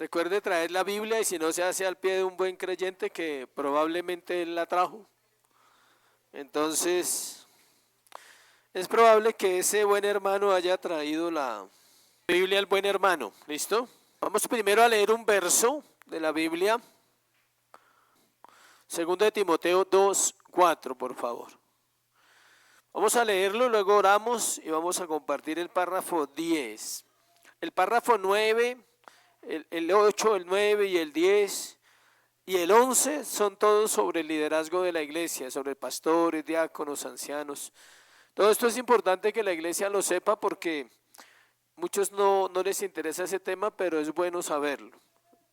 Recuerde traer la Biblia y si no se hace al pie de un buen creyente que probablemente él la trajo. Entonces, es probable que ese buen hermano haya traído la Biblia al buen hermano. ¿Listo? Vamos primero a leer un verso de la Biblia. Segundo de Timoteo 2:4, por favor. Vamos a leerlo, luego oramos y vamos a compartir el párrafo 10. El párrafo 9, el 8, el 9 y el 10 y el 11 son todos sobre el liderazgo de la iglesia, sobre pastores, diáconos, ancianos. Todo esto es importante que la iglesia lo sepa porque muchos no les interesa ese tema, pero es bueno saberlo.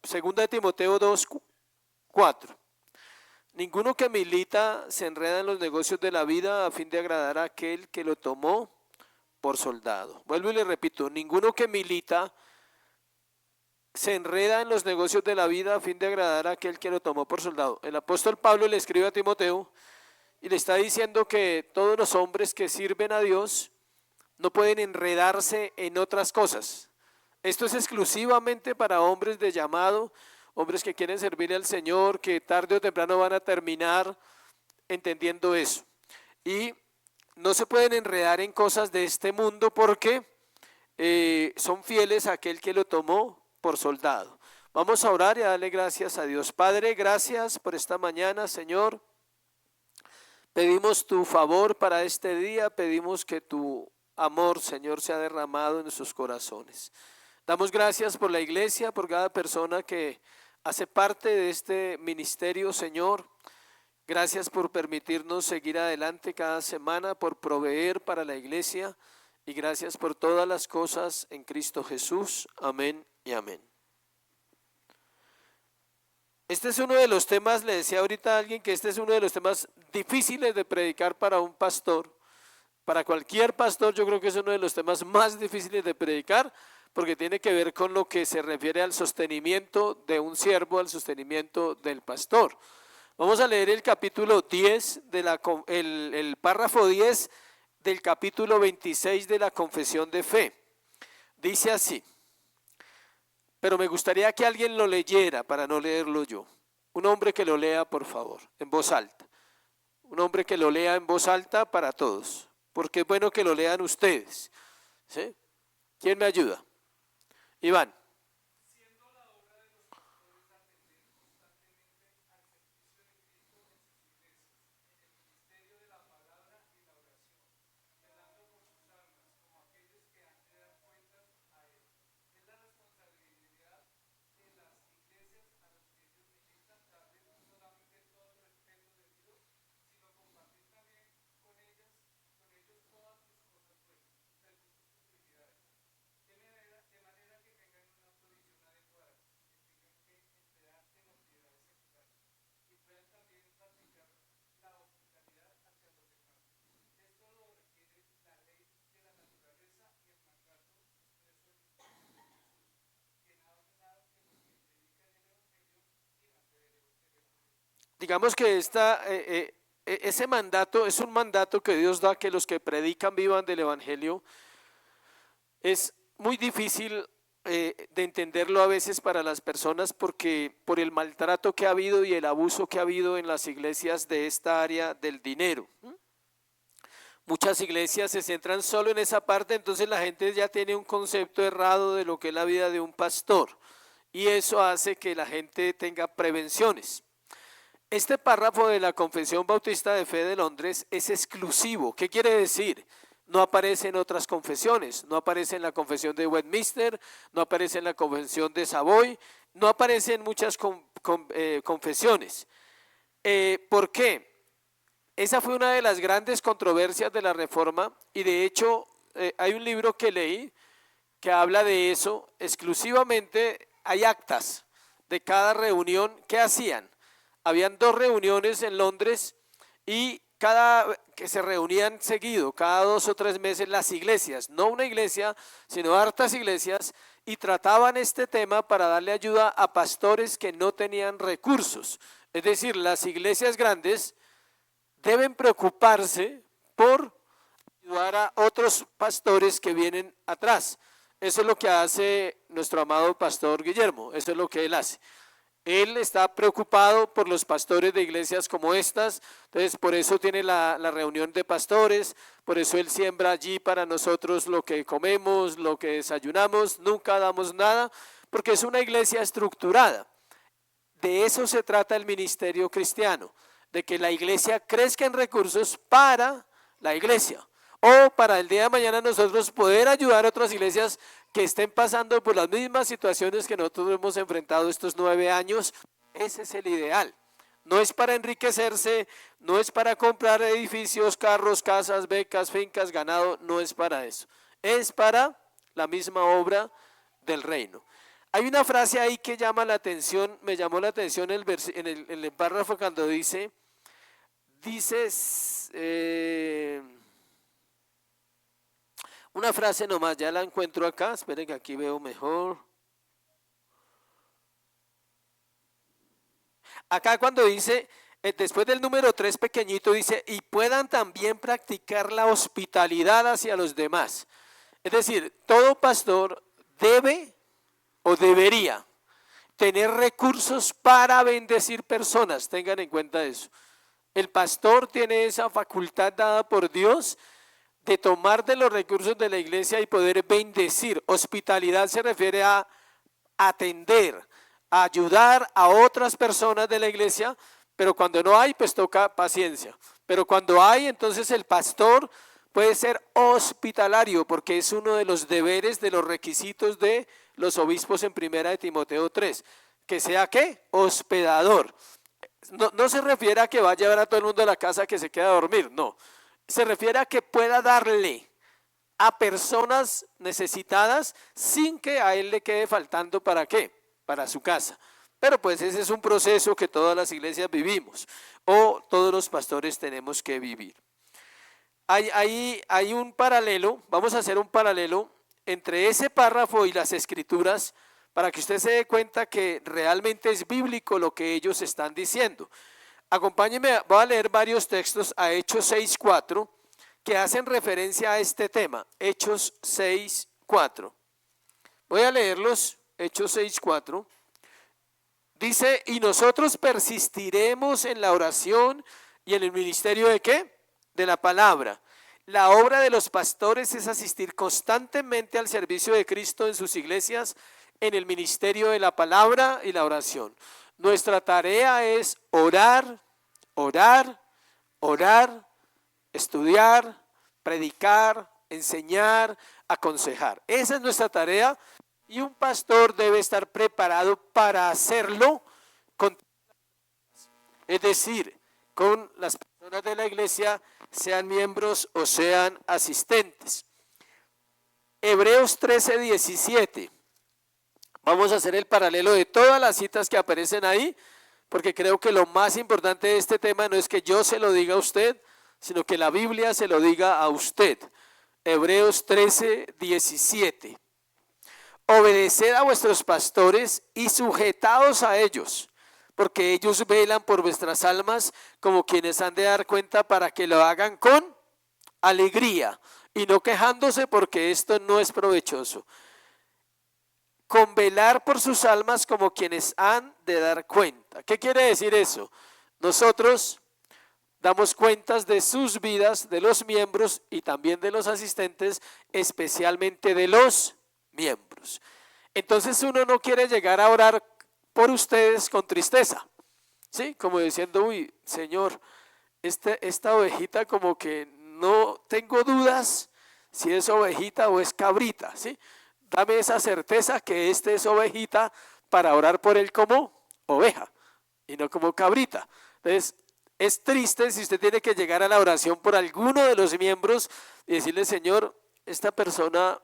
Segunda de Timoteo 2:4. Ninguno que milita se enreda en los negocios de la vida a fin de agradar a aquel que lo tomó por soldado. Vuelvo y le repito, ninguno que milita se enreda en los negocios de la vida a fin de agradar a aquel que lo tomó por soldado. El apóstol Pablo le escribe a Timoteo y le está diciendo que todos los hombres que sirven a Dios no pueden enredarse en otras cosas. Esto es exclusivamente para hombres de llamado, hombres que quieren servirle al Señor, que tarde o temprano van a terminar entendiendo eso. Y no se pueden enredar en cosas de este mundo porque son fieles a aquel que lo tomó por soldado. Vamos a orar y a darle gracias a Dios. Padre, gracias por esta mañana, Señor. Pedimos tu favor para este día, pedimos que tu amor, Señor, sea derramado en nuestros corazones. Damos gracias por la iglesia, por cada persona que hace parte de este ministerio, Señor. Gracias por permitirnos seguir adelante cada semana, por proveer para la iglesia y gracias por todas las cosas en Cristo Jesús. Amén y amén. Este es uno de los temas, le decía ahorita a alguien que este es uno de los temas difíciles de predicar para un pastor. Para cualquier pastor yo creo que es uno de los temas más difíciles de predicar porque tiene que ver con lo que se refiere al sostenimiento de un siervo, al sostenimiento del pastor. Vamos a leer el capítulo 10, el párrafo 10 del capítulo 26 de la Confesión de Fe. Dice así, pero me gustaría que alguien lo leyera para no leerlo yo. Un hombre que lo lea, por favor, en voz alta. Un hombre que lo lea en voz alta para todos, porque es bueno que lo lean ustedes. ¿Sí? ¿Quién me ayuda? Iván. Digamos que ese mandato es un mandato que Dios da, que los que predican vivan del Evangelio. Es muy difícil de entenderlo a veces para las personas porque por el maltrato que ha habido y el abuso que ha habido en las iglesias de esta área del dinero. Muchas iglesias se centran solo en esa parte, entonces la gente ya tiene un concepto errado de lo que es la vida de un pastor y eso hace que la gente tenga prevenciones. Este párrafo de la Confesión Bautista de Fe de Londres es exclusivo. ¿Qué quiere decir? No aparece en otras confesiones, no aparece en la Confesión de Westminster, no aparece en la Confesión de Savoy, no aparece en muchas confesiones. ¿Por qué? Esa fue una de las grandes controversias de la Reforma y de hecho hay un libro que leí que habla de eso. Exclusivamente hay actas de cada reunión que hacían. Habían 2 reuniones en Londres y que se reunían seguido, cada 2 o 3 meses las iglesias, no una iglesia, sino hartas iglesias, y trataban este tema para darle ayuda a pastores que no tenían recursos. Es decir, las iglesias grandes deben preocuparse por ayudar a otros pastores que vienen atrás. Eso es lo que hace nuestro amado pastor Guillermo, eso es lo que él hace. Él está preocupado por los pastores de iglesias como estas, entonces por eso tiene la reunión de pastores, por eso él siembra allí para nosotros lo que comemos, lo que desayunamos, nunca damos nada, porque es una iglesia estructurada. De eso se trata el ministerio cristiano, de que la iglesia crezca en recursos para la iglesia, o para el día de mañana nosotros poder ayudar a otras iglesias que estén pasando por las mismas situaciones que nosotros hemos enfrentado estos 9 años. Ese es el ideal. No es para enriquecerse, no es para comprar edificios, carros, casas, becas, fincas, ganado, no es para eso. Es para la misma obra del reino. Hay una frase ahí que llama la atención, me llamó la atención en el párrafo cuando dice una frase nomás, ya la encuentro acá, esperen que aquí veo mejor. Acá cuando dice, después del número 3 pequeñito, dice, y puedan también practicar la hospitalidad hacia los demás. Es decir, todo pastor debe o debería tener recursos para bendecir personas, tengan en cuenta eso. El pastor tiene esa facultad dada por Dios de tomar de los recursos de la iglesia y poder bendecir. Hospitalidad se refiere a atender, a ayudar a otras personas de la iglesia, pero cuando no hay, pues toca paciencia. Pero cuando hay, entonces el pastor puede ser hospitalario, porque es uno de los deberes, de los requisitos de los obispos en 1 de Timoteo 3. Que sea, ¿qué? Hospedador. No se refiere a que va a llevar a todo el mundo a la casa que se queda a dormir, no. Se refiere a que pueda darle a personas necesitadas sin que a él le quede faltando, ¿para qué? Para su casa. Pero pues ese es un proceso que todas las iglesias vivimos o todos los pastores tenemos que vivir. Hay un paralelo, vamos a hacer un paralelo entre ese párrafo y las escrituras para que usted se dé cuenta que realmente es bíblico lo que ellos están diciendo. Acompáñenme, voy a leer varios textos a Hechos 6:4 que hacen referencia a este tema. Hechos 6:4. Voy a leerlos, Hechos 6:4. Dice, y nosotros persistiremos en la oración y en el ministerio ¿de qué? De la palabra. La obra de los pastores es asistir constantemente al servicio de Cristo en sus iglesias, en el ministerio de la palabra y la oración. Nuestra tarea es orar, orar, orar, estudiar, predicar, enseñar, aconsejar. Esa es nuestra tarea y un pastor debe estar preparado para hacerlo es decir, con las personas de la iglesia, sean miembros o sean asistentes. Hebreos 13:17. Vamos a hacer el paralelo de todas las citas que aparecen ahí, porque creo que lo más importante de este tema no es que yo se lo diga a usted, sino que la Biblia se lo diga a usted. Hebreos 13:17. Obedeced a vuestros pastores y sujetaos a ellos, porque ellos velan por vuestras almas como quienes han de dar cuenta para que lo hagan con alegría y no quejándose, porque esto no es provechoso. Con velar por sus almas como quienes han de dar cuenta. ¿Qué quiere decir eso? Nosotros damos cuentas de sus vidas, de los miembros y también de los asistentes, especialmente de los miembros. Entonces uno no quiere llegar a orar por ustedes con tristeza, ¿sí? Como diciendo, uy, Señor, esta ovejita como que no tengo dudas si es ovejita o es cabrita, ¿sí? Dame esa certeza que es ovejita para orar por él como oveja y no como cabrita. Entonces, es triste si usted tiene que llegar a la oración por alguno de los miembros y decirle, Señor, esta persona,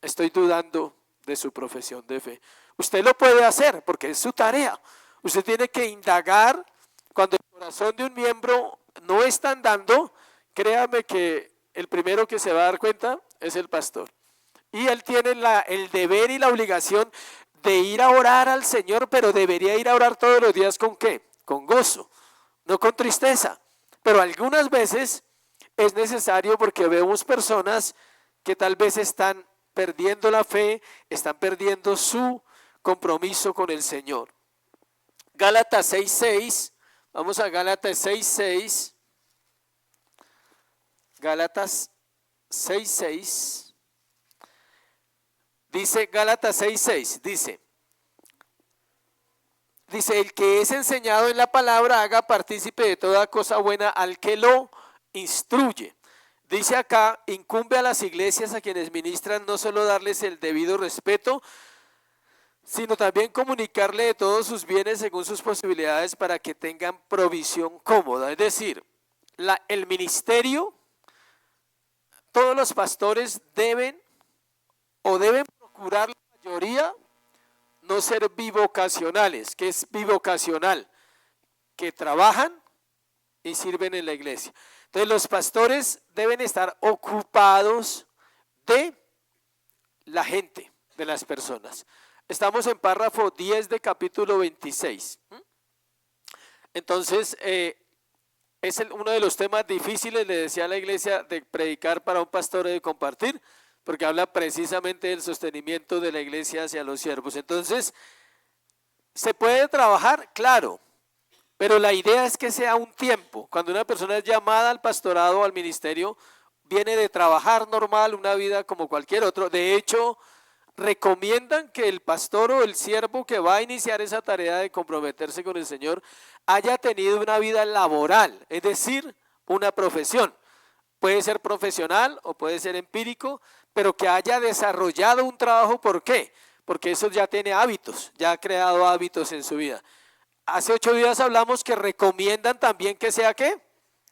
estoy dudando de su profesión de fe. Usted lo puede hacer porque es su tarea. Usted tiene que indagar cuando el corazón de un miembro no está andando. Créame que el primero que se va a dar cuenta es el pastor. Y él tiene el deber y la obligación de ir a orar al Señor, pero debería ir a orar todos los días ¿con qué? Con gozo, no con tristeza. Pero algunas veces es necesario porque vemos personas que tal vez están perdiendo la fe, están perdiendo su compromiso con el Señor. Gálatas 6:6, vamos a Gálatas 6:6. Gálatas 6:6. Dice Gálatas 6:6, dice, el que es enseñado en la palabra haga partícipe de toda cosa buena al que lo instruye. Dice acá, incumbe a las iglesias a quienes ministran no solo darles el debido respeto, sino también comunicarle de todos sus bienes según sus posibilidades para que tengan provisión cómoda. Es decir, el ministerio, todos los pastores deben procurar la mayoría no ser bivocacionales. ¿Qué es bivocacional? Que trabajan y sirven en la iglesia. Entonces los pastores deben estar ocupados de la gente, de las personas. Estamos en párrafo 10 de capítulo 26. Entonces, es uno de los temas difíciles, le decía a la iglesia, de predicar para un pastor y de compartir, porque habla precisamente del sostenimiento de la iglesia hacia los siervos. Entonces, ¿se puede trabajar? Claro, pero la idea es que sea un tiempo. Cuando una persona es llamada al pastorado o al ministerio, viene de trabajar normal, una vida como cualquier otro. De hecho, recomiendan que el pastor o el siervo que va a iniciar esa tarea de comprometerse con el Señor haya tenido una vida laboral, es decir, una profesión. Puede ser profesional o puede ser empírico, pero que haya desarrollado un trabajo. ¿Por qué? Porque eso ya tiene hábitos, ya ha creado hábitos en su vida. Hace 8 días hablamos que recomiendan también que sea ¿qué?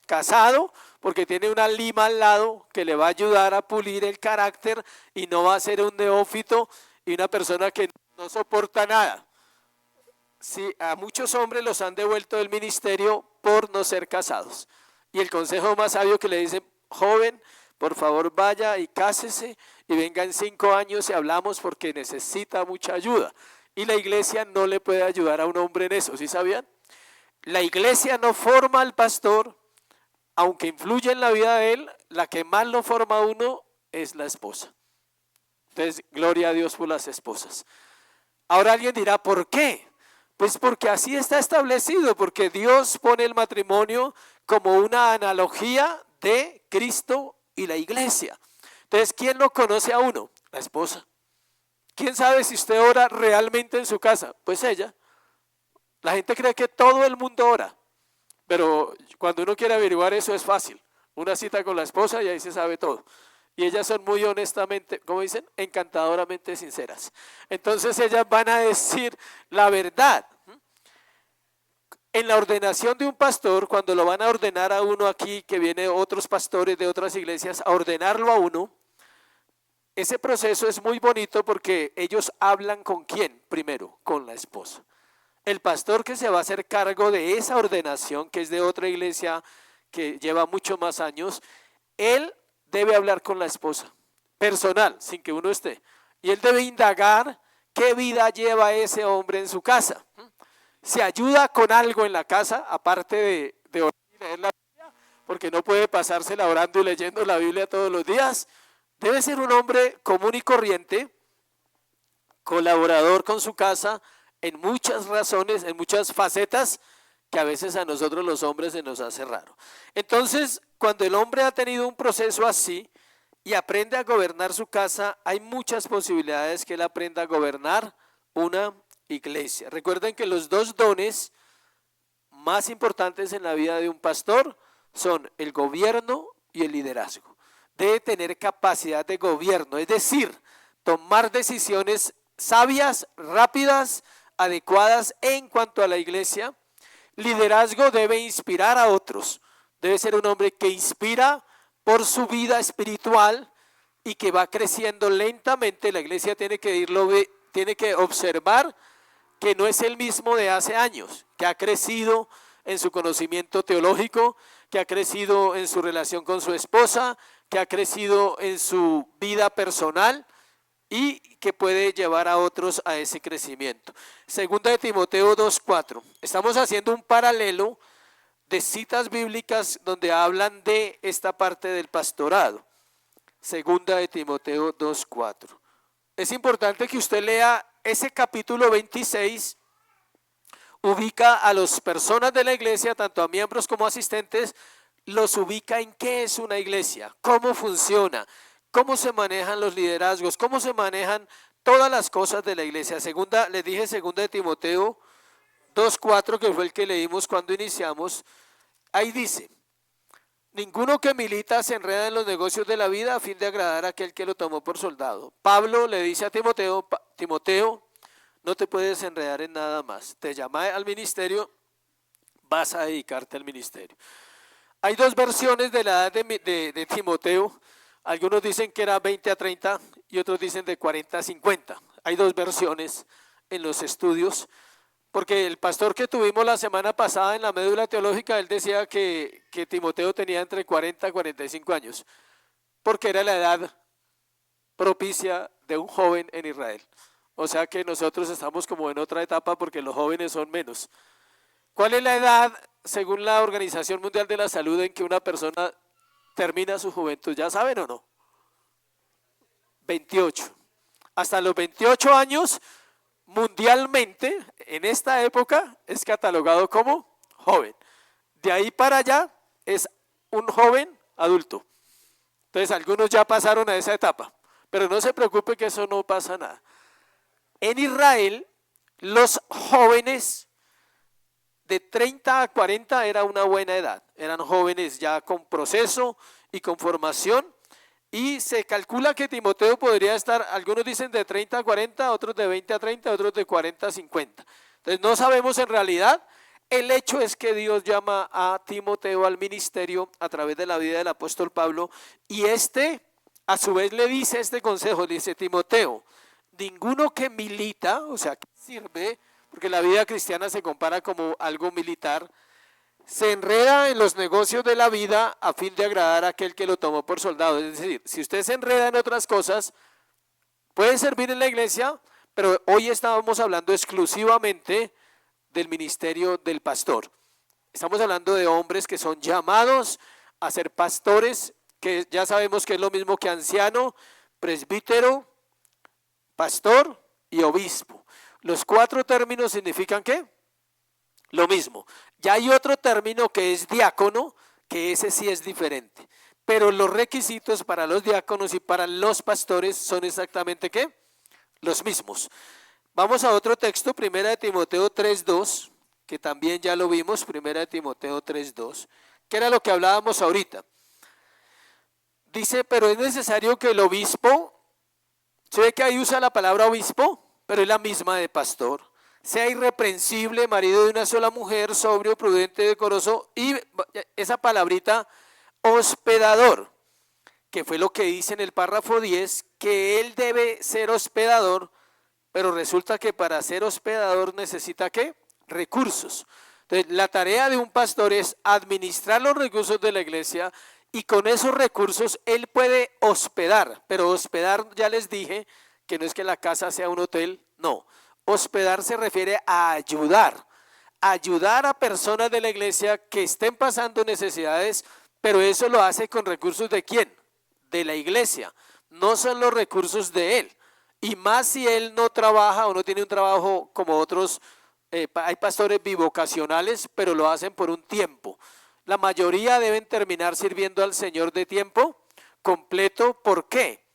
Casado, porque tiene una lima al lado que le va a ayudar a pulir el carácter y no va a ser un neófito y una persona que no soporta nada. Sí, a muchos hombres los han devuelto del ministerio por no ser casados. Y el consejo más sabio que le dicen, joven, por favor vaya y cásese y venga en 5 años y hablamos porque necesita mucha ayuda. Y la iglesia no le puede ayudar a un hombre en eso, ¿sí sabían? La iglesia no forma al pastor, aunque influye en la vida de él, la que más lo forma a uno es la esposa. Entonces, gloria a Dios por las esposas. Ahora alguien dirá, ¿por qué? Pues porque así está establecido, porque Dios pone el matrimonio como una analogía de Cristo y la iglesia. Entonces, ¿quién lo conoce a uno? La esposa. ¿Quién sabe si usted ora realmente en su casa? Pues ella. La gente cree que todo el mundo ora, pero cuando uno quiere averiguar eso es fácil. Una cita con la esposa y ahí se sabe todo. Y ellas son muy honestamente, ¿cómo dicen? Encantadoramente sinceras. Entonces ellas van a decir la verdad. En la ordenación de un pastor, cuando lo van a ordenar a uno aquí, que vienen otros pastores de otras iglesias a ordenarlo a uno, ese proceso es muy bonito porque ellos hablan con quién primero, con la esposa. El pastor que se va a hacer cargo de esa ordenación, que es de otra iglesia que lleva mucho más años, él debe hablar con la esposa, personal, sin que uno esté. Y él debe indagar qué vida lleva ese hombre en su casa. ¿Se ayuda con algo en la casa, aparte de orar y leer la Biblia? Porque no puede pasársela orando y leyendo la Biblia todos los días. Debe ser un hombre común y corriente, colaborador con su casa, en muchas razones, en muchas facetas, que a veces a nosotros los hombres se nos hace raro. Entonces, cuando el hombre ha tenido un proceso así y aprende a gobernar su casa, hay muchas posibilidades que él aprenda a gobernar una iglesia. Recuerden que los 2 dones más importantes en la vida de un pastor son el gobierno y el liderazgo. Debe tener capacidad de gobierno, es decir, tomar decisiones sabias, rápidas, adecuadas en cuanto a la iglesia. Liderazgo debe inspirar a otros, debe ser un hombre que inspira por su vida espiritual y que va creciendo lentamente. La iglesia tiene que observar que no es el mismo de hace años, que ha crecido en su conocimiento teológico, que ha crecido en su relación con su esposa, que ha crecido en su vida personal y que puede llevar a otros a ese crecimiento. Segunda de Timoteo 2:4. Estamos haciendo un paralelo de citas bíblicas donde hablan de esta parte del pastorado. Segunda de Timoteo 2:4. Es importante que usted lea ese capítulo 26, ubica a las personas de la iglesia, tanto a miembros como asistentes, los ubica en qué es una iglesia, cómo funciona, cómo se manejan los liderazgos, cómo se manejan todas las cosas de la iglesia. Les dije segunda de Timoteo 2:4, que fue el que leímos cuando iniciamos. Ahí dice: ninguno que milita se enreda en los negocios de la vida a fin de agradar a aquel que lo tomó por soldado. Pablo le dice a Timoteo: Timoteo, no te puedes enredar en nada más. Te llamé al ministerio, vas a dedicarte al ministerio. Hay dos versiones de la edad de Timoteo. Algunos dicen que era 20 a 30 y otros dicen de 40 a 50. Hay dos versiones en los estudios. Porque el pastor que tuvimos la semana pasada en la médula teológica, él decía que Timoteo tenía entre 40 y 45 años, porque era la edad propicia de un joven en Israel. O sea que nosotros estamos como en otra etapa porque los jóvenes son menos. ¿Cuál es la edad, según la Organización Mundial de la Salud, en que una persona termina su juventud? ¿Ya saben o no? 28. Hasta los 28 años, mundialmente, en esta época, es catalogado como joven. De ahí para allá es un joven adulto. Entonces, algunos ya pasaron a esa etapa, pero no se preocupe que eso no pasa nada. En Israel, los jóvenes de 30 a 40 era una buena edad. Eran jóvenes ya con proceso y con formación. Y se calcula que Timoteo podría estar, algunos dicen de 30 a 40, otros de 20 a 30, otros de 40 a 50. Entonces no sabemos en realidad. El hecho es que Dios llama a Timoteo al ministerio a través de la vida del apóstol Pablo, y a su vez le dice este consejo, dice: Timoteo, ninguno que milita, o sea, que sirve, porque la vida cristiana se compara como algo militar, se enreda en los negocios de la vida a fin de agradar a aquel que lo tomó por soldado. Es decir, si usted se enreda en otras cosas, puede servir en la iglesia, pero hoy estábamos hablando exclusivamente del ministerio del pastor. Estamos hablando de hombres que son llamados a ser pastores, que ya sabemos que es lo mismo que anciano, presbítero, pastor y obispo. Los cuatro términos significan ¿qué? Lo mismo. Ya hay otro término que es diácono, que ese sí es diferente. Pero los requisitos para los diáconos y para los pastores son exactamente ¿qué? Los mismos. Vamos a otro texto, 1 de Timoteo 3:2, que también ya lo vimos, 1 de Timoteo 3:2, que era lo que hablábamos ahorita. Dice: pero es necesario que el obispo, ¿se ve que ahí usa la palabra obispo? Pero es la misma de pastor. Sea irreprensible, marido de una sola mujer, sobrio, prudente, decoroso, y esa palabrita hospedador, que fue lo que dice en el párrafo 10, que él debe ser hospedador, pero resulta que para ser hospedador necesita ¿qué? Recursos. Entonces, la tarea de un pastor es administrar los recursos de la iglesia, y con esos recursos él puede hospedar, pero hospedar, ya les dije, que no es que la casa sea un hotel, no. Hospedar se refiere a ayudar a personas de la iglesia que estén pasando necesidades, pero eso lo hace con recursos ¿de quién? De la iglesia, no son los recursos de él. Y más si él no trabaja o no tiene un trabajo como otros, hay pastores bivocacionales, pero lo hacen por un tiempo. La mayoría deben terminar sirviendo al Señor de tiempo completo. ¿Por qué?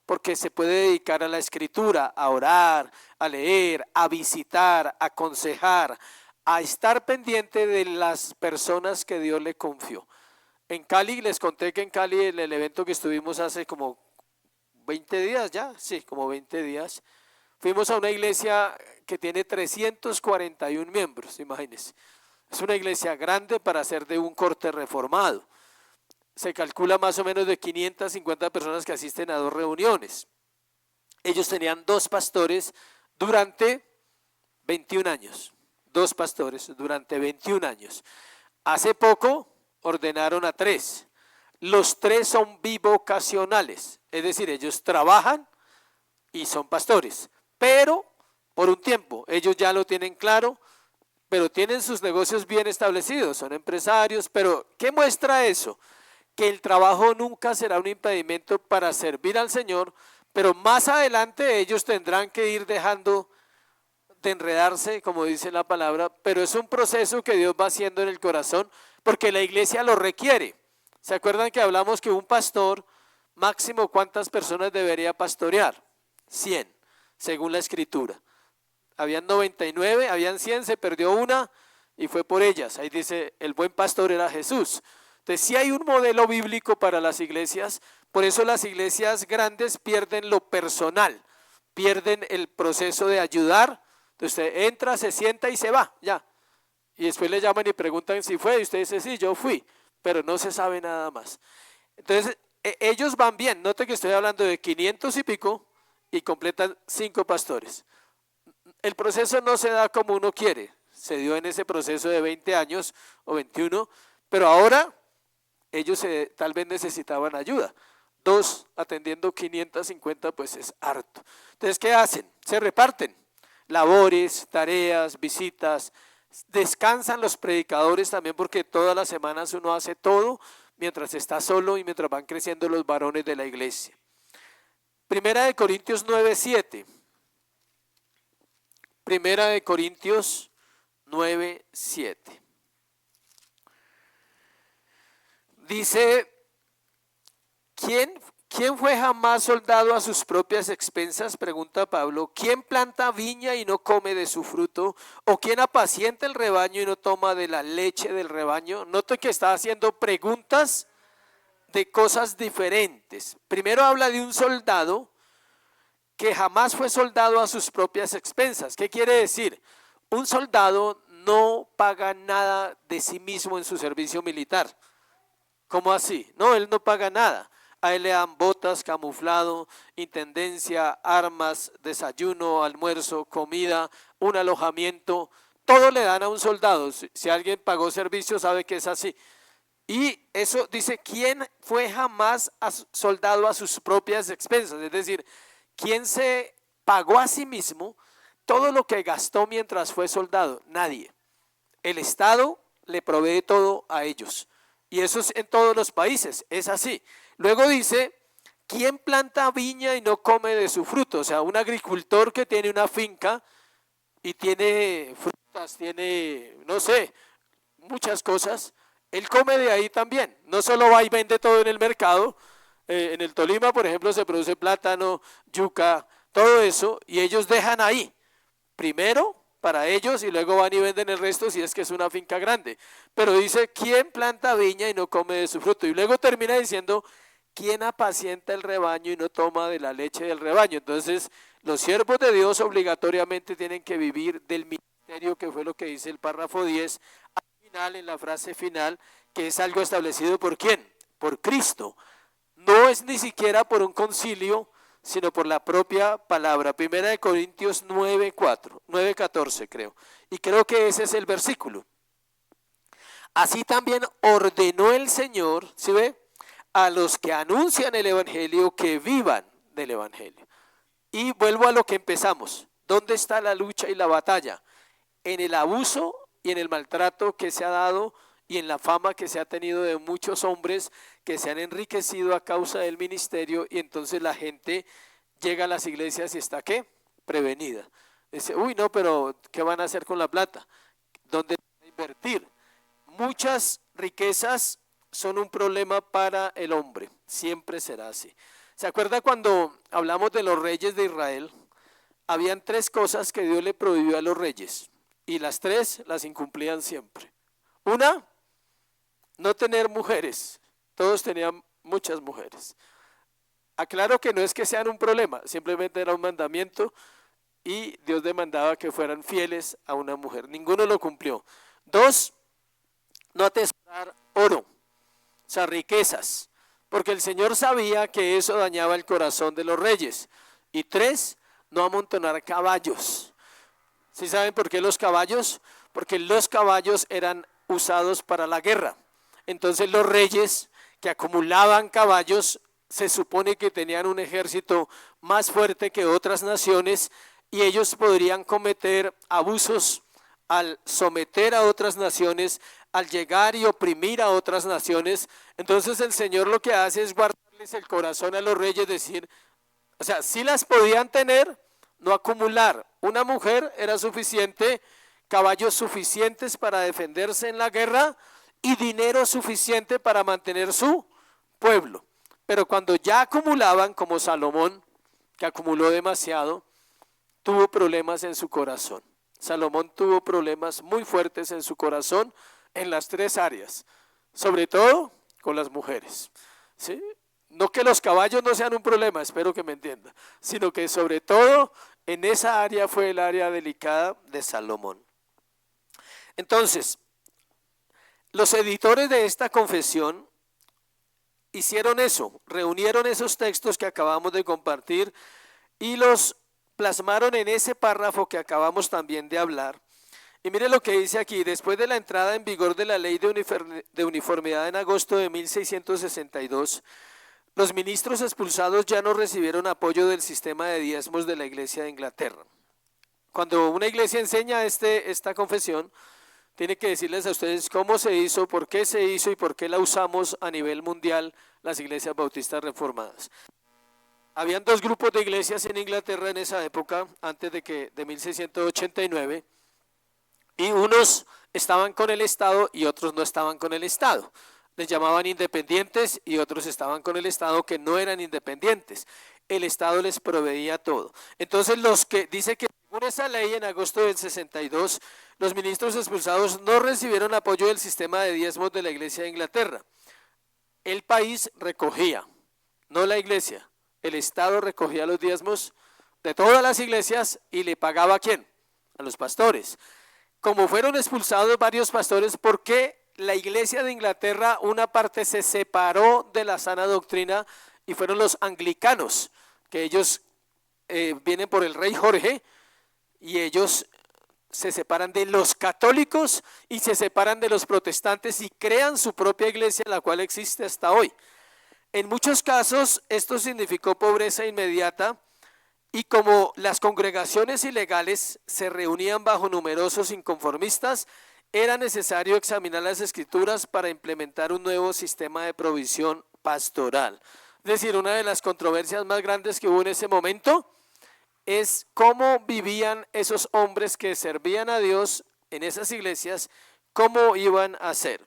Porque se puede dedicar a la escritura, a orar, a leer, a visitar, a aconsejar, a estar pendiente de las personas que Dios le confió. En Cali, les conté que en Cali, en el evento que estuvimos hace como 20 días ya, sí, como 20 días, fuimos a una iglesia que tiene 341 miembros, imagínense. Es una iglesia grande para ser de un corte reformado. Se calcula más o menos de 550 personas que asisten a 2 reuniones. Ellos tenían 2 pastores durante 21 años. 2 pastores durante 21 años. Hace poco ordenaron a 3. Los 3 son bivocacionales, es decir, ellos trabajan y son pastores, pero por un tiempo. Ellos ya lo tienen claro, pero tienen sus negocios bien establecidos, son empresarios. Pero ¿qué muestra eso? que el trabajo nunca será un impedimento para servir al Señor, pero más adelante ellos tendrán que ir dejando de enredarse, como dice la palabra, pero es un proceso que Dios va haciendo en el corazón, porque la iglesia lo requiere. ¿Se acuerdan que hablamos que un pastor, máximo cuántas personas debería pastorear? 100, según la escritura. Habían 99, habían 100, se perdió una y fue por ellas. Ahí dice, el buen pastor era Jesús. Entonces sí hay un modelo bíblico para las iglesias, por eso las iglesias grandes pierden lo personal, pierden el proceso de ayudar. Entonces usted entra, se sienta y se va, ya. Y después le llaman y preguntan si fue, y usted dice, sí, yo fui, pero no se sabe nada más. Entonces ellos van bien, note que estoy hablando de 500 y pico y completan 5 pastores. El proceso no se da como uno quiere, se dio en ese proceso de 20 años o 21, pero ahora ellos tal vez necesitaban ayuda. 2 atendiendo 550 pues es harto. Entonces, ¿qué hacen? Se reparten labores, tareas, visitas, descansan los predicadores también porque todas las semanas uno hace todo mientras está solo y mientras van creciendo los varones de la iglesia. Primera de Corintios 9:7. Primera de Corintios 9:7. Dice, ¿quién fue jamás soldado a sus propias expensas? Pregunta Pablo. ¿Quién planta viña y no come de su fruto? ¿O quién apacienta el rebaño y no toma de la leche del rebaño? Note que está haciendo preguntas de cosas diferentes. Primero habla de un soldado que jamás fue soldado a sus propias expensas. ¿Qué quiere decir? Un soldado no paga nada de sí mismo en su servicio militar. ¿Cómo así? No, él no paga nada. A él le dan botas, camuflado, intendencia, armas, desayuno, almuerzo, comida, un alojamiento. Todo le dan a un soldado. Si alguien pagó servicio sabe que es así. Y eso dice, ¿quién fue jamás soldado a sus propias expensas? Es decir, ¿quién se pagó a sí mismo todo lo que gastó mientras fue soldado? Nadie. El Estado le provee todo a ellos. Y eso es en todos los países, es así. Luego dice, ¿quién planta viña y no come de su fruto? O sea, un agricultor que tiene una finca y tiene frutas, tiene, no sé, muchas cosas, él come de ahí también. No solo va y vende todo en el mercado. En el Tolima, por ejemplo, se produce plátano, yuca, todo eso, y ellos dejan ahí, primero para ellos y luego van y venden el resto si es que es una finca grande. Pero dice, ¿quién planta viña y no come de su fruto? Y luego termina diciendo, ¿quién apacienta el rebaño y no toma de la leche del rebaño? Entonces, los siervos de Dios obligatoriamente tienen que vivir del ministerio, que fue lo que dice el párrafo 10, al final, en la frase final, que es algo establecido ¿por quién? Por Cristo. No es ni siquiera por un concilio, sino por la propia palabra. Primera de Corintios 9:14 creo. Y creo que ese es el versículo. Así también ordenó el Señor, ¿sí ve? A los que anuncian el evangelio que vivan del evangelio. Y vuelvo a lo que empezamos. ¿Dónde está la lucha y la batalla? En el abuso y en el maltrato que se ha dado y en la fama que se ha tenido de muchos hombres que se han enriquecido a causa del ministerio, y entonces la gente llega a las iglesias y está ¿qué? Prevenida. Dice, uy no, pero ¿qué van a hacer con la plata? ¿Dónde van a invertir? Muchas riquezas son un problema para el hombre, siempre será así. ¿Se acuerda cuando hablamos de los reyes de Israel? Habían 3 cosas que Dios le prohibió a los reyes, y las 3 las incumplían siempre. Una, no tener mujeres. Todos tenían muchas mujeres. Aclaro que no es que sean un problema, simplemente era un mandamiento y Dios demandaba que fueran fieles a una mujer. Ninguno lo cumplió. 2, no atesorar oro, o sea, riquezas, porque el Señor sabía que eso dañaba el corazón de los reyes. Y 3, no amontonar caballos. ¿Sí saben por qué los caballos? Porque los caballos eran usados para la guerra. Entonces los reyes que acumulaban caballos se supone que tenían un ejército más fuerte que otras naciones y ellos podrían cometer abusos al someter a otras naciones, al llegar y oprimir a otras naciones. Entonces el Señor lo que hace es guardarles el corazón a los reyes, decir, o sea, sí las podían tener, no acumular. Una mujer era suficiente, caballos suficientes para defenderse en la guerra y dinero suficiente para mantener su pueblo. Pero cuando ya acumulaban, como Salomón, que acumuló demasiado, tuvo problemas en su corazón. Salomón tuvo problemas muy fuertes en su corazón en las tres áreas, sobre todo con las mujeres, ¿sí? No que los caballos no sean un problema, espero que me entienda, sino que sobre todo en esa área fue el área delicada de Salomón. Entonces, los editores de esta confesión hicieron eso, reunieron esos textos que acabamos de compartir y los plasmaron en ese párrafo que acabamos también de hablar. Y mire lo que dice aquí: después de la entrada en vigor de la ley de uniformidad en agosto de 1662, los ministros expulsados ya no recibieron apoyo del sistema de diezmos de la Iglesia de Inglaterra. Cuando una iglesia enseña esta confesión, tiene que decirles a ustedes cómo se hizo, por qué se hizo y por qué la usamos a nivel mundial las iglesias bautistas reformadas. Habían dos grupos de iglesias en Inglaterra en esa época, antes de 1689, y unos estaban con el Estado y otros no estaban con el Estado. Les llamaban independientes y otros estaban con el Estado que no eran independientes. El Estado les proveía todo. Entonces los que dice que según esa ley en agosto del 62, los ministros expulsados no recibieron apoyo del sistema de diezmos de la Iglesia de Inglaterra. El país recogía, no la iglesia. El Estado recogía los diezmos de todas las iglesias y le pagaba ¿a quién? A los pastores. Como fueron expulsados varios pastores, ¿por qué la iglesia de Inglaterra una parte se separó de la sana doctrina y fueron los anglicanos, que ellos vienen por el rey Jorge y ellos se separan de los católicos y se separan de los protestantes y crean su propia iglesia, la cual existe hasta hoy? En muchos casos esto significó pobreza inmediata y como las congregaciones ilegales se reunían bajo numerosos inconformistas, era necesario examinar las escrituras para implementar un nuevo sistema de provisión pastoral. Es decir, una de las controversias más grandes que hubo en ese momento es cómo vivían esos hombres que servían a Dios en esas iglesias, cómo iban a hacer.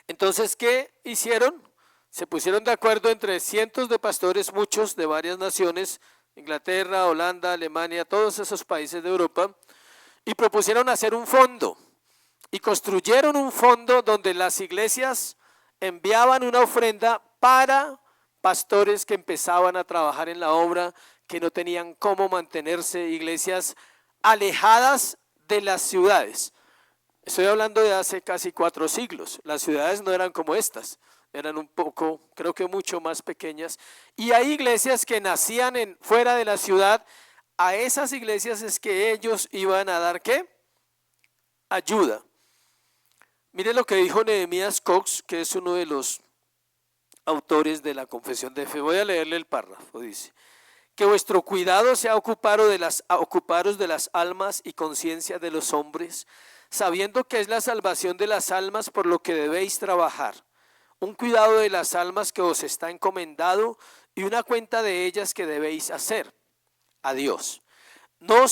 Entonces, ¿qué hicieron? Se pusieron de acuerdo entre cientos de pastores, muchos de varias naciones, Inglaterra, Holanda, Alemania, todos esos países de Europa, y propusieron hacer un fondo, y construyeron un fondo donde las iglesias enviaban una ofrenda para pastores que empezaban a trabajar en la obra, que no tenían cómo mantenerse, iglesias alejadas de las ciudades. Estoy hablando de hace casi 4 siglos, las ciudades no eran como estas, eran un poco, creo que mucho más pequeñas, y hay iglesias que nacían fuera de la ciudad. A esas iglesias es que ellos iban a dar ¿qué? Ayuda. Mire lo que dijo Nehemías Cox, que es uno de los autores de la Confesión de Fe. Voy a leerle el párrafo. Dice: que vuestro cuidado sea ocuparos de las almas y conciencia de los hombres, sabiendo que es la salvación de las almas por lo que debéis trabajar. Un cuidado de las almas que os está encomendado y una cuenta de ellas que debéis hacer a Dios. No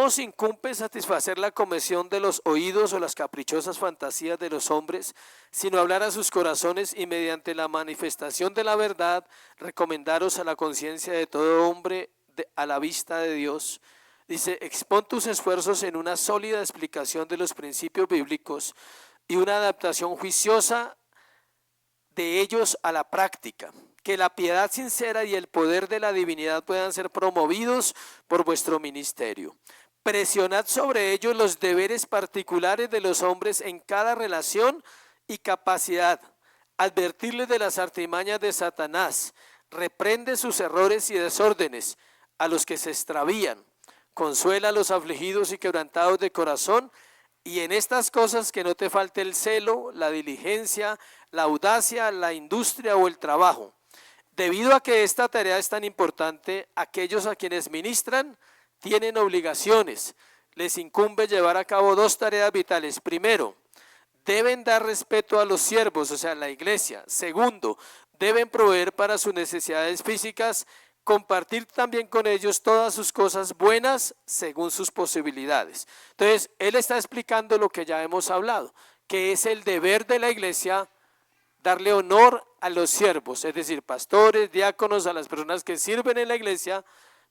os incumbe satisfacer la comezón de los oídos o las caprichosas fantasías de los hombres, sino hablar a sus corazones y mediante la manifestación de la verdad, recomendaros a la conciencia de todo hombre a la vista de Dios. Dice: expón tus esfuerzos en una sólida explicación de los principios bíblicos y una adaptación juiciosa de ellos a la práctica, que la piedad sincera y el poder de la divinidad puedan ser promovidos por vuestro ministerio. Presionad sobre ellos los deberes particulares de los hombres en cada relación y capacidad. Advertirles de las artimañas de Satanás. Reprende sus errores y desórdenes a los que se extravían. Consuela a los afligidos y quebrantados de corazón. Y en estas cosas que no te falte el celo, la diligencia, la audacia, la industria o el trabajo. Debido a que esta tarea es tan importante, aquellos a quienes ministran tienen obligaciones, les incumbe llevar a cabo dos tareas vitales. Primero, deben dar respeto a los siervos, o sea, la iglesia. Segundo, deben proveer para sus necesidades físicas, compartir también con ellos todas sus cosas buenas según sus posibilidades. Entonces, él está explicando lo que ya hemos hablado, que es el deber de la iglesia darle honor a los siervos, es decir, pastores, diáconos, a las personas que sirven en la iglesia.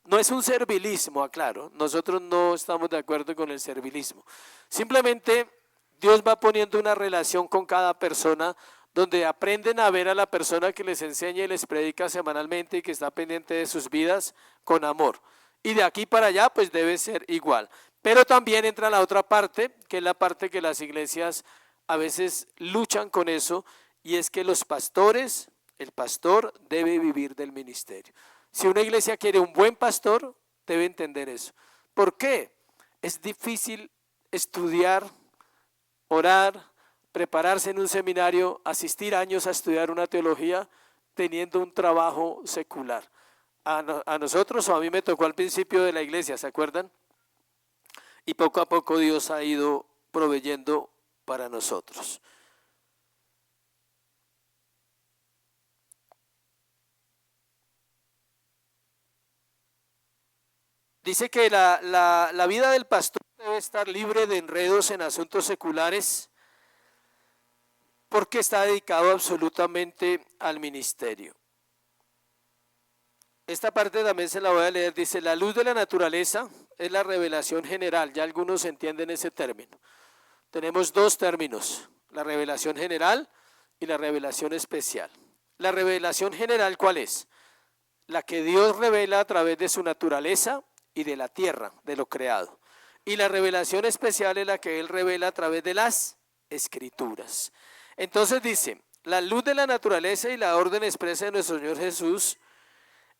No es un servilismo, aclaro, nosotros no estamos de acuerdo con el servilismo. Simplemente Dios va poniendo una relación con cada persona donde aprenden a ver a la persona que les enseña y les predica semanalmente y que está pendiente de sus vidas con amor. Y de aquí para allá pues debe ser igual. Pero también entra la otra parte, que es la parte que las iglesias a veces luchan con eso, y es que los pastores, el pastor debe vivir del ministerio. Si una iglesia quiere un buen pastor, debe entender eso. ¿Por qué? Es difícil estudiar, orar, prepararse en un seminario, asistir años a estudiar una teología, teniendo un trabajo secular. A nosotros, o a mí me tocó al principio de la iglesia, ¿se acuerdan? Y poco a poco Dios ha ido proveyendo para nosotros. Dice que la vida del pastor debe estar libre de enredos en asuntos seculares porque está dedicado absolutamente al ministerio. Esta parte también se la voy a leer. Dice, la luz de la naturaleza es la revelación general. Ya algunos entienden ese término. Tenemos dos términos, la revelación general y la revelación especial. La revelación general, ¿cuál es? La que Dios revela a través de su naturaleza y de la tierra, de lo creado. Y la revelación especial es la que Él revela a través de las Escrituras. Entonces dice, la luz de la naturaleza y la orden expresa de nuestro Señor Jesús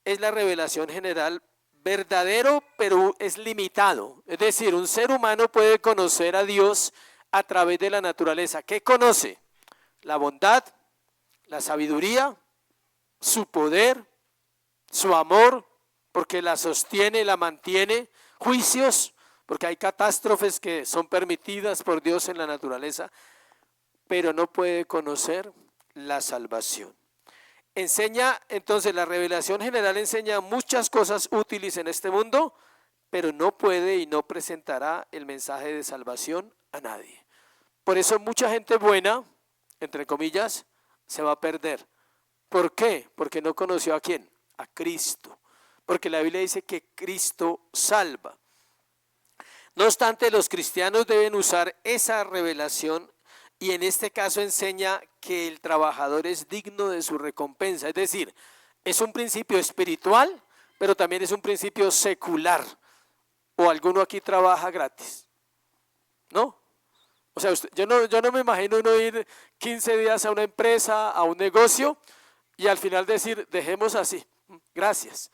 es la revelación general, verdadero, pero es limitado. Es decir, un ser humano puede conocer a Dios a través de la naturaleza. ¿Qué conoce? La bondad, la sabiduría, su poder, su amor, porque la sostiene, la mantiene, juicios, porque hay catástrofes que son permitidas por Dios en la naturaleza, pero no puede conocer la salvación. Enseña, entonces la revelación general enseña muchas cosas útiles en este mundo, pero no puede y no presentará el mensaje de salvación a nadie. Por eso mucha gente buena, entre comillas, se va a perder. ¿Por qué? Porque no conoció a quién, a Cristo. Porque la Biblia dice que Cristo salva. No obstante, los cristianos deben usar esa revelación y en este caso enseña que el trabajador es digno de su recompensa. Es decir, es un principio espiritual, pero también es un principio secular. ¿O alguno aquí trabaja gratis? ¿No? O sea, yo no me imagino uno ir 15 días a una empresa, a un negocio y al final decir, dejemos así, gracias.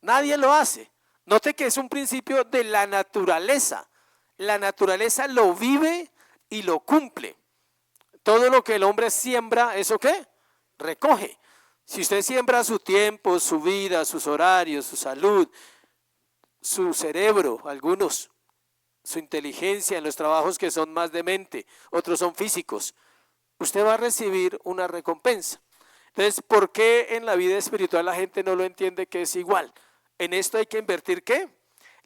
Nadie lo hace. Note que es un principio de la naturaleza. La naturaleza lo vive y lo cumple. Todo lo que el hombre siembra, ¿eso qué? Recoge. Si usted siembra su tiempo, su vida, sus horarios, su salud, su cerebro, algunos, su inteligencia en los trabajos que son más de mente, otros son físicos, usted va a recibir una recompensa. Entonces, ¿por qué en la vida espiritual la gente no lo entiende que es igual? En esto hay que invertir ¿qué?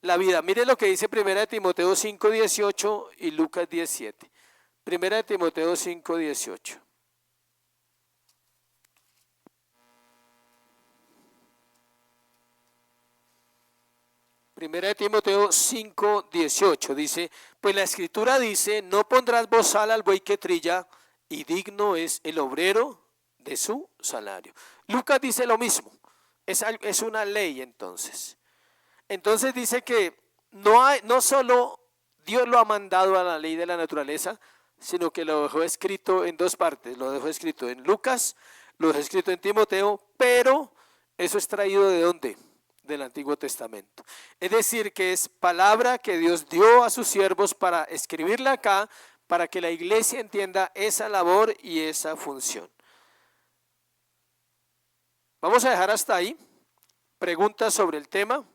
La vida. Mire lo que dice 1 Timoteo 5:18 y Lucas 17. 1 Timoteo 5:18. Primera de Timoteo 5:18 dice, pues la escritura dice, no pondrás bozal al buey que trilla, y digno es el obrero de su salario. Lucas dice lo mismo, es una ley entonces. Entonces dice que no solo Dios lo ha mandado a la ley de la naturaleza, sino que lo dejó escrito en dos partes, lo dejó escrito en Lucas, lo dejó escrito en Timoteo, pero eso es traído ¿de dónde? Del Antiguo Testamento. Es decir, que es palabra que Dios dio a sus siervos para escribirla acá, para que la iglesia entienda esa labor y esa función. Vamos a dejar hasta ahí. Preguntas sobre el tema.